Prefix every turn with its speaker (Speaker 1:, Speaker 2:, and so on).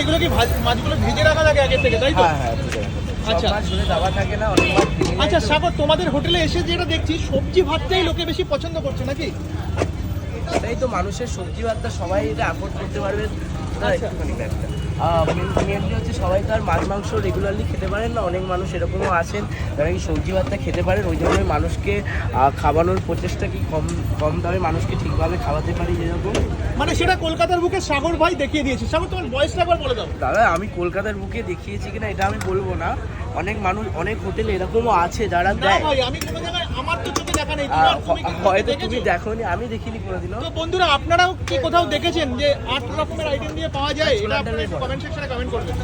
Speaker 1: এগুলো কি মাছগুলো ভেজে রাখা থাকে আগে থেকে, তাই তো?
Speaker 2: হ্যাঁ
Speaker 1: আচ্ছা।
Speaker 2: মাছ ধরে দাবা থাকে না, অনেক মাছ ভেঙে যায়
Speaker 1: আচ্ছা
Speaker 2: তো।
Speaker 1: সাগর, তোমাদের হোটেলে এসে যেটা দেখছি সবজি ভাতটাই লোকে বেশি পছন্দ করছে নাকি?
Speaker 2: এটাই তো, মানুষের সবজি ভাতটা সবাই এটা অ্যাফোর্ড করতে পারবে না,
Speaker 1: আচ্ছা।
Speaker 2: একটুখানি ব্যাপারটা। মেনলি হচ্ছে সবাই তো আর মাছ মাংস রেগুলারলি খেতে পারেন না, অনেক মানুষ এরকমও আছেন যারা কি সবজি ভাতটা খেতে পারেন, ওই জন্য মানুষকে খাওয়ানোর প্রচেষ্টা কি কম কম দামে মানুষকে ঠিকভাবে খাওয়াতে পারি যেরকম।
Speaker 1: মানে সেটা কলকাতার বুকে সাগর ভাই দেখিয়ে দিয়েছে। সাগর, তোমার বয়সটা একবার বলে দাও।
Speaker 2: দাদা আমি কলকাতার বুকে দেখিয়েছি কিনা এটা আমি বলবো না, অনেক মানুষ অনেক হোটেল এরকমও আছে যারা
Speaker 1: না
Speaker 2: দেয়।
Speaker 1: ভাই, আমি কোনো জায়গায় আমার তো চোখে দেখা নেই, তুমি কি
Speaker 2: হয়তো তুমি
Speaker 1: দেখেছো?
Speaker 2: দেখোনি, আমি দেখিনি কোনোদিনও।
Speaker 1: তো বন্ধুরা, আপনারাও কি কোথাও দেখেছেন যে 8 রকমের আইটেম দিয়ে পাওয়া যায়?
Speaker 2: ছোলার
Speaker 1: এটা আপনারা
Speaker 2: ডালের
Speaker 1: একটু
Speaker 2: বড়া।
Speaker 1: কমেন্ট সেকশনে কমেন্ট করবেন।